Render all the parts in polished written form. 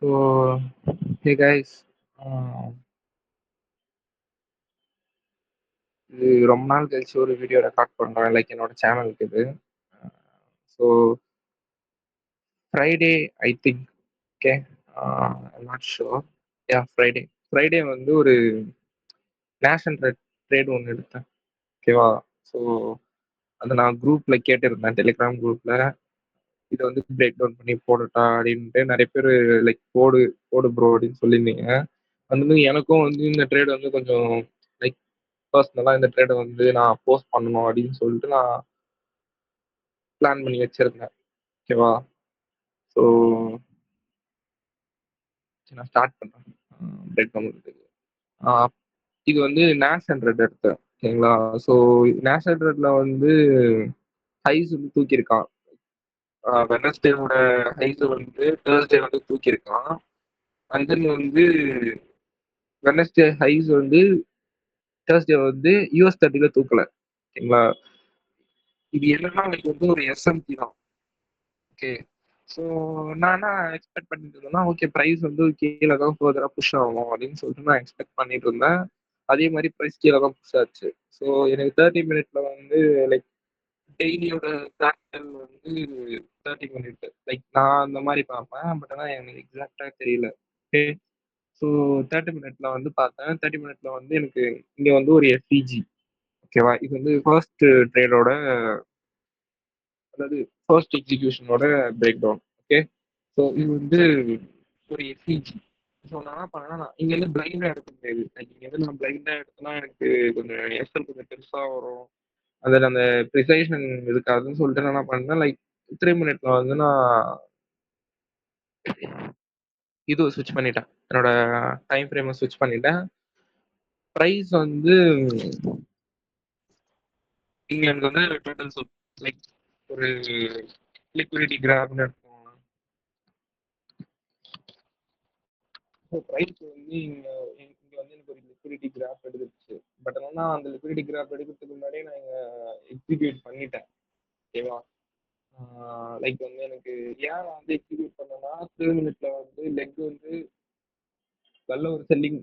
So hey guys, இது ரொம்ப நாள் கழிச்சு ஒரு வீடியோ ரெக்கார்ட் பண்ணுறேன். லைக் என்னோட சேனலுக்கு இது. So Friday I think. Okay, not sure. Yeah, Friday. Friday வந்து ஒரு நேஷனல் ட்ரேட் ஒன்று எடுத்தேன். ஓகேவா? ஸோ அதை நான் குரூப்பில் கேட்டிருந்தேன், டெலிகிராம் குரூப்பில். இதை வந்து பிரேக் டவுன் பண்ணி போடட்டா அப்படின்ட்டு நிறைய பேர் லைக் போடு போடு ப்ரோ அப்படின்னு சொல்லியிருந்தீங்க. வந்து எனக்கும் வந்து இந்த ட்ரேட் வந்து கொஞ்சம் லைக் பர்சனலாக இந்த ட்ரேடை வந்து நான் போஸ்ட் பண்ணணும் அப்படின்னு சொல்லிட்டு நான் பிளான் பண்ணி வச்சிருந்தேன். ஓகேவா? ஸோ நான் ஸ்டார்ட் பண்ணுறேன் பிரேக் பண்ணுறதுக்கு. இது வந்து நேஷ் ஹண்ட்ரட் எடுத்தேன். ஓகேங்களா? ஸோ நேஷ் ஹண்ட்ரட்ல வந்து ஹைஸ் வந்து தூக்கியிருக்கான். வெனஸ்டேவோட ஹைஸ் வந்து தேர்ஸ்டே வந்து தூக்கியிருக்கான். அண்ட் தென் வந்து வெனஸ்டே ஹைஸ் வந்து தேர்ஸ்டே வந்து யூஎஸ் 30ல தூக்கல. ஓகேங்களா? இது என்னன்னா எனக்கு வந்து ஒரு எஸ்எம்பி தான். ஓகே. ஸோ நான் என்ன எக்ஸ்பெக்ட் பண்ணிட்டு இருந்தேன்னா, ஓகே ப்ரைஸ் வந்து கீழே தான் ஃபர்தராக புஷ் ஆகும் அப்படின்னு சொல்லிட்டு நான் எக்ஸ்பெக்ட் பண்ணிட்டு இருந்தேன். அதே மாதிரி ப்ரைஸ் கீழே தான் புஷ் ஆச்சு. ஸோ எனக்கு 30 மினிட்ல வந்து லைக் டெய்லியோட கேபிட்டல் வந்து 30 மினிட் லைக் நான் அந்த மாதிரி பார்ப்பேன். பட் ஆனால் எனக்கு எக்ஸாக்டாக தெரியல. ஓகே. ஸோ 30 மினிட்ல வந்து பார்த்தேன். 30 மினிட்ல வந்து எனக்கு இங்கே வந்து ஒரு எஃப்இஜி. ஓகேவா? இது வந்து ஃபர்ஸ்ட் ட்ரேடோட, அதாவது ஃபர்ஸ்ட் எக்ஸிகியூஷனோட பிரேக் டவுன். ஓகே. ஸோ இது வந்து ஒரு எஸ்இஜி. ஸோ நான் என்ன பண்ணேன்னா, நான் இங்கேருந்து பிளைண்டாக எடுக்க முடியாது. லைக் இங்கேருந்து நான் பிளைண்டாக எடுத்தேன்னா எனக்கு கொஞ்சம் எஸ்எல் கொஞ்சம் பெருசாக வரும். அதில் அந்த ப்ரிசைஷன் இருக்காதுன்னு சொல்லிட்டு நான் என்ன பண்ணேன், லைக் 3 மினிட்ல வந்து நான் இது ஸ்விட்ச் பண்ணிட்டேன். என்னோட டைம் ஃப்ரேமை ஸ்விட்ச் பண்ணிட்டேன். ப்ரைஸ் வந்து இங்கே எனக்கு வந்து டோட்டல் லைக் ஒரு லிக்விடிட்டி கிராப்னு இருக்கும். ஸோ ப்ரைஸ் வந்து இங்கே வந்து எனக்கு ஒரு லிக்விடிட்டி கிராப் எடுத்துருச்சு. பட் ஆனால் அந்த லிக்விடிட்டி கிராப் எடுக்கிறதுக்கு முன்னாடியே நான் இங்கே எக்ஸிக்யூட் பண்ணிட்டேன். ஓகேவா? லைக் வந்து எனக்கு ஏன் நான் வந்து எக்ஸிக்யூட் பண்ணேன்னா, 3 மினிட்ல வந்து லெக் வந்து நல்ல ஒரு செல்லிங்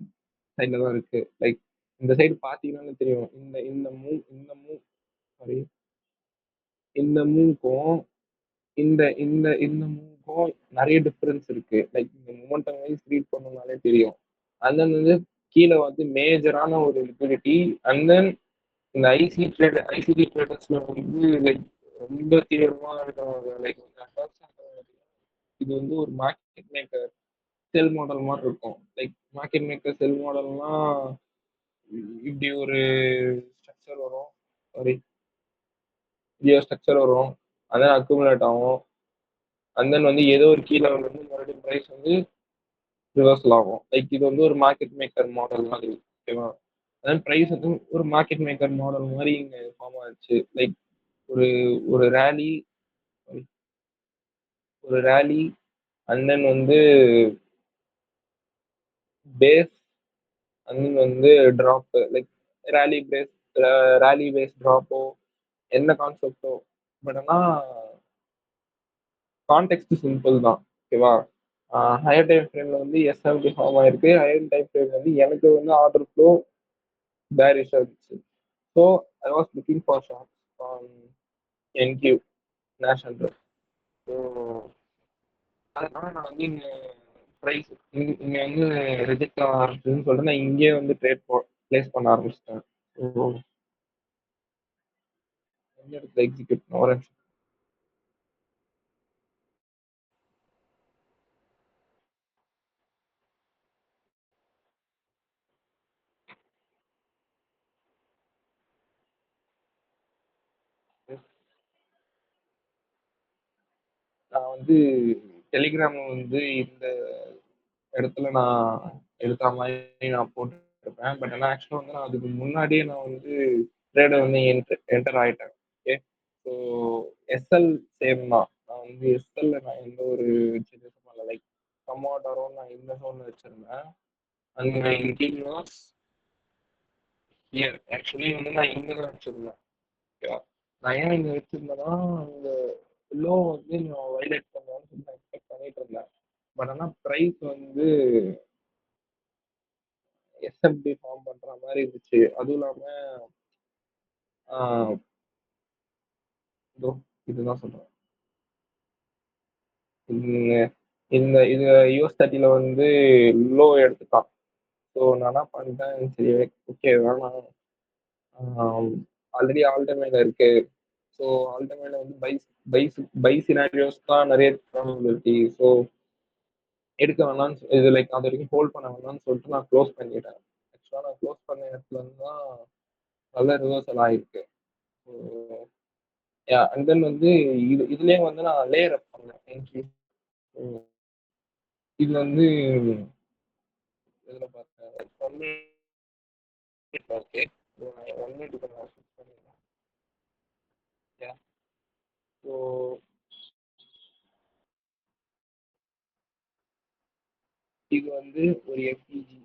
சைடில் தான் இருக்கு. லைக் இந்த சைடு பார்த்தீங்கன்னாலே தெரியும். இந்த இந்த மூவ் சாரி இந்த மூவ்க்கும் இந்த இந்த இந்த மூவ்க்கும் நிறைய டிஃபரன்ஸ் இருக்கு. லைக் இந்த மொமெண்டம் வைஸ் ரீட் பண்ணணும்னாலே தெரியும். அண்ட் தென் வந்து கீழே வந்து மேஜரான ஒரு லிக்விடிட்டி. அண்ட் தென் இந்த ஐசிடி ட்ரேடர்ஸ்ல வந்து லைக் ரொம்ப தீவிரமா இருக்கிறவங்க லைக் இது வந்து ஒரு மார்க்கெட் மேக்கர் செல் மாடல் மாதிரி இருக்கும். லைக் மார்க்கெட் மேக்கர் செல் மாடல்னா இப்படி ஒரு ஸ்ட்ரக்சர் வரும். சாரி, இப்படி ஒரு ஸ்ட்ரக்சர் வரும். அதான் அக்குமுலேட் ஆகும். அண்ட் தென் வந்து ஏதோ ஒரு கீழே வந்து மறுபடியும் ப்ரைஸ் வந்து ரிவர்சல் ஆகும். லைக் இது வந்து ஒரு மார்க்கெட் மேக்கர் மாடல் மாதிரி. ஓகேவா? அதான் ப்ரைஸ் வந்து ஒரு மார்க்கெட் மேக்கர் மாடல் மாதிரி இங்கே ஃபார்ம் ஆச்சு. லைக் ஒரு ஒரு ரேலி ஒரு ரேலி அண்ட் தென் வந்து பேஸ் அண்ட் தென் வந்து drop. Like rally base rally base ட்ராப்போ என்ன கான்செப்டோ. பட் ஆனால் கான்டெக்ட் சிம்பிள் தான். ஓகேவா? ஹையர் டைம் ஃப்ரேம்ல வந்து எஸ்எம்டி ஃபார்ம் ஆயிருக்கு. ஹையர் டைம் ஃப்ரேம் வந்து எனக்கு வந்து ஆர்டர் ஃப்ளோ பேரிஷ் ஆகிடுச்சு. So I was looking for shorts on NQ national. So அதனால நான் வந்து இங்கே ப்ரைஸ் இங்கே வந்து ரிஜெக்ட் ஆகுதுன்னு சொல்லிட்டு நான் இங்கேயே வந்து ட்ரேட் பிளேஸ் பண்ண ஆரம்பிச்சிட்டேன். ஸோ எந்த இடத்துல எக்ஸிக்யூட் பண்ண ஒரு நிமிஷம். நான் வந்து டெலிகிராம் வந்து இந்த இடத்துல நான் எடுத்த மாதிரி நான் போட்டுருப்பேன். பட் ஆனால் ஆக்சுவலாக வந்து நான் அதுக்கு முன்னாடியே நான் வந்து ட்ரேடை வந்து என்டர் ஆகிட்டேன். ஓகே. ஸோ எஸ்எல் சேம் தான். நான் வந்து எஸ்எல்ல நான் எந்த ஒரு சேஞ்சஸும் பண்ணல. லைக் கமாட்டரும் நான் இந்த ஜோன் வச்சிருந்தேன். And my team was here. Actually வந்து நான் இங்கே தான் வச்சிருந்தேன். ஓகேவா? நான் ஏன் இங்கே வச்சிருந்தேன்னா, இந்த லோ வந்து நான் வைலேட் பண்ணுவேன்னு சொல்லி நான் எக்ஸ்பெக்ட் பண்ணிட்டு இருந்தேன். பட் ஆனால் ப்ரைஸ் வந்து எஸ்எம்பி ஃபார்ம் பண்ற மாதிரி இருந்துச்சு. அதுவும் இல்லாம ஆஹ் இதோ இதுதான் சொல்றேன். இந்த இந்த இது யூஎஸ் 30 வந்து லோ எடுத்துட்டான். ஸோ நான் என்ன பண்ணிட்டேன், சரி ஓகே வேணாம், ஆல்ரெடி ஆல்டர்மேல இருக்கு. ஸோ ஆல்டர்மேல வந்து பை சினாரியோஸ் தான் நிறைய ப்ராபபிலிட்டி. ஸோ எடுக்க வேணாம்னு இது லைக் அது வரைக்கும் ஹோல்ட் பண்ண வேணாம்னு சொல்லிட்டு நான் க்ளோஸ் பண்ணிட்டேன். ஆக்சுவலாக நான் க்ளோஸ் பண்ண இடத்துல இருந்து தான் நல்ல ரிவர்சல் ஆயிருக்கு. அண்ட் தென் வந்து இதுலயே வந்து நான் லேயர் அப் பண்ணேன் என்ட்ரி. இது வந்து இதுல பார்த்தேன் 1 மினிட். ஓகே, 1 மினிட் நான் ஃபிக்ஸ் பண்ணிடுறேன். ஸோ இது வந்து ஒரு எஃபிஜி.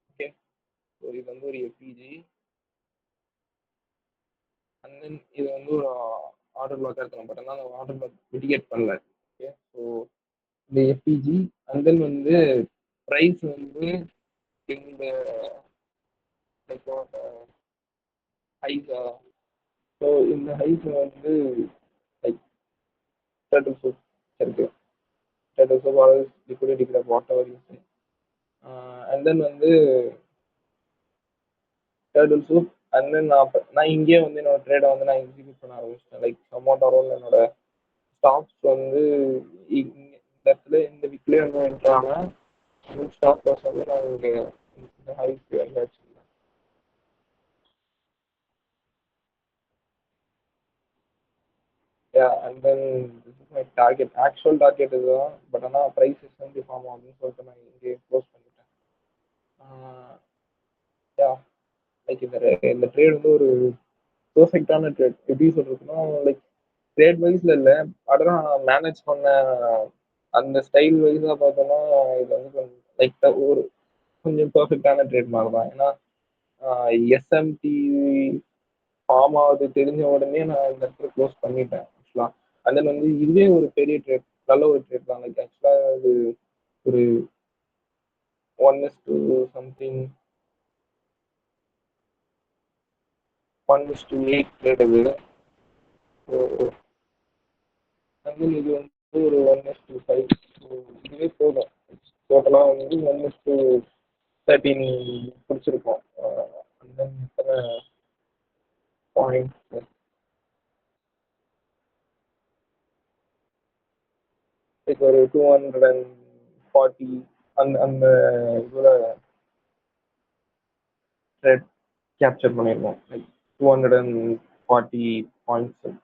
ஓகே, ஸோ இது வந்து ஒரு எஃபிஜி. அண்ட் தென் இது வந்து ஒரு ஆர்டர் பிளாக்காக இருக்கணும். பட் ஆனால் அந்த ஆர்டர் பிளாக் மிட்டிகேட் பண்ணல. ஓகே, ஸோ இந்த எஃபிஜி அண்ட் தென் வந்து ப்ரைஸ் வந்து இந்த ஹைஸ். ஸோ இந்த ஹைஸ் வந்து லைக் டேர்ட்டில் சூப் இருக்கு. Turtle soup always liquidity grab whatever use. And then வந்து டேர்ட்டில் சூப் அண்ட் தென் நான் இங்கேயே வந்து என்னோட ட்ரேடை வந்து நான் எக்ஸிக்யூட் பண்ண ஆரம்பிச்சிட்டேன். லைக் அமௌண்ட் அரௌண்ட் என்னோட ஸ்டாக்ஸ் வந்து இந்த இடத்துல இந்த வீக்லேயே வந்து வந்துட்டாங்க. ஸ்டாக் லாஸ் வந்து நான் இங்கே இந்த ஹைக்கு வந்து வச்சுருந்தேன். And then this is my target. Actual target இதுதான். பட் ஆனால் ப்ரைஸஸ் வந்து ஃபார்ம் ஆகுதுன்னு சொல்லிட்டு நான் இங்கே க்ளோஸ் பண்ணிட்டேன். யா லைக் இந்த ட்ரேட் வந்து ஒரு பெர்ஃபெக்டான ட்ரேட். எப்படி சொல்றதுன்னா லைக் ட்ரேட் வைஸ்ல இல்லை, அதெல்லாம் நான் மேனேஜ் பண்ண அந்த ஸ்டைல் வைஸாக பார்த்தோன்னா இது வந்து கொஞ்சம் லைக் ஒரு கொஞ்சம் பெர்ஃபெக்டான ட்ரேட் மாதிரி தான். ஏன்னா எஸ்எம்டி ஃபார்ம் ஆகுது தெரிஞ்ச உடனே நான் இந்த இடத்துல க்ளோஸ் பண்ணிட்டேன் ஆக்சுவலாக. அண்ட் தென் வந்து இதுவே ஒரு பெரிய ட்ரேட், நல்ல ஒரு ட்ரேட் தான். லைக் ஆக்சுவலாக அது ஒரு 1:, சம்திங் 1:8 ட்ரேட் அது. ஸோ அண்ட் தென் இது வந்து ஒரு 1:5. ஸோ இதுவே போதும். டோட்டலாக வந்து 1:13 பிடிச்சிருக்கோம். அண்ட் தென் எத்தனை பாயிண்ட் லைக் ஒரு 240 அந்த அந்த இதில் ட்ரேட் கேப்சர் பண்ணியிருக்கோம். Like 240 points